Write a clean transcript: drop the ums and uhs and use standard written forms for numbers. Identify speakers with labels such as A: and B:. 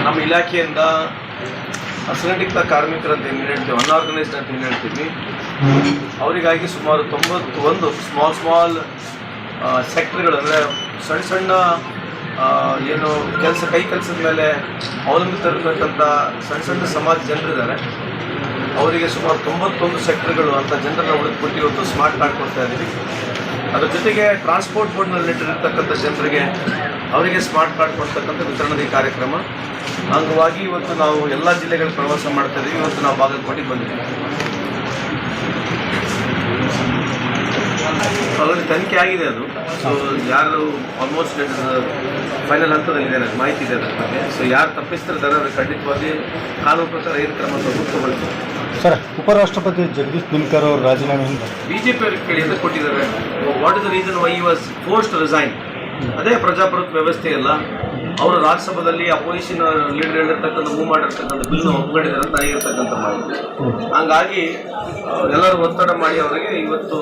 A: ನಮ್ಮ ಇಲಾಖೆಯಿಂದ ಅಸಂಘಟಿತ ಕಾರ್ಮಿಕರಂತ ಏನು ಹೇಳ್ತೀವಿ, ಅನ್ಆರ್ಗನೈಸ್ಡ್ ಅಂತ ಏನು ಹೇಳ್ತೀವಿ, ಅವರಿಗಾಗಿ ಸುಮಾರು 91 ಸ್ಮಾಲ್ ಸೆಕ್ಟರ್ಗಳು, ಅಂದರೆ ಸಣ್ಣ ಸಣ್ಣ ಏನು ಕೈ ಕೆಲಸದ ಮೇಲೆ ಅವಲಂಬಿತರಿರ್ತಕ್ಕಂಥ ಸಣ್ಣ ಸಮಾಜ ಜನರಿದ್ದಾರೆ. ಅವರಿಗೆ ಸುಮಾರು 91 ಸೆಕ್ಟರ್ಗಳು ಅಂತ ಜನರನ್ನು ಹುಡುಕಿಬಿಟ್ಟು ಇವತ್ತು ಸ್ಮಾರ್ಟ್ ಕಾರ್ಡ್ ಕೊಡ್ತಾ ಇದ್ದೀವಿ. ಅದರ ಜೊತೆಗೆ ಟ್ರಾನ್ಸ್ಪೋರ್ಟ್ ಬೋರ್ಡ್ನಲ್ಲಿ ಇಟ್ಟಿರ್ತಕ್ಕಂಥ ಜನರಿಗೆ ಅವರಿಗೆ ಸ್ಮಾರ್ಟ್ ಕಾರ್ಡ್ ಕೊಡ್ತಕ್ಕಂಥ ವಿತರಣೆ ಕಾರ್ಯಕ್ರಮ ಅಂಗವಾಗಿ ಇವತ್ತು ನಾವು ಎಲ್ಲ ಜಿಲ್ಲೆಗಳ ಪ್ರವಾಸ ಮಾಡ್ತಾ ಇದ್ದೀವಿ. ಇವತ್ತು ನಾವು ಬಾಗಲಕೋಟೆಗೆ ಬಂದಿದ್ದೀವಿ. ಅದರಲ್ಲಿ ತನಿಖೆ ಆಗಿದೆ. ಅದು ಸೊ ಯಾರು ಆಲ್ಮೋಸ್ಟ್ ಫೈನಲ್ ಹಂತದಲ್ಲಿದೆ, ನನಗೆ ಮಾಹಿತಿ ಇದೆ ಅದರ ಬಗ್ಗೆ. ಸೊ ಯಾರು ತಪ್ಪಿಸ್ತಿರ್ತಾರೆ ಅವ್ರಿಗೆ ಖಂಡಿತವಾಗಿ ಕಾನೂನು ಪ್ರಕಾರ ಏನು ಕ್ರಮ ತಗೊಳ್ತಾರೆ.
B: ಸರ್, ಉಪರಾಷ್ಟ್ರಪತಿ ಜಗದೀಶ್ ಧನ್ಕರ್ ಅವರು ರಾಜೀನಾಮೆ
A: ಬಿಜೆಪಿ ಅವ್ರಿಗೆ ಕೇಳಿ ಅಂತ ಕೊಟ್ಟಿದ್ದಾರೆ. What is the reason why was forced resign? ಅದೇ ಪ್ರಜಾಪ್ರಭುತ್ವ ವ್ಯವಸ್ಥೆ ಅಲ್ಲ. ಅವರು ರಾಜ್ಯಸಭೆಯಲ್ಲಿ ಅಪೋಸಿಷನ್ ಲೀಡರ್ ಹೇಳಿರ್ತಕ್ಕಂಥ ಮೂವ್ ಮಾಡಿರ್ತಕ್ಕಂಥ ಬಿಲ್ನ ಒಪ್ಕೊಂಡಿದ್ದಾರೆ ಅಂತ ಆಗಿರ್ತಕ್ಕಂಥ ಮಾಹಿತಿ. ಹಂಗಾಗಿ ಎಲ್ಲರೂ ಒತ್ತಡ ಮಾಡಿ ಅವರಿಗೆ ಇವತ್ತು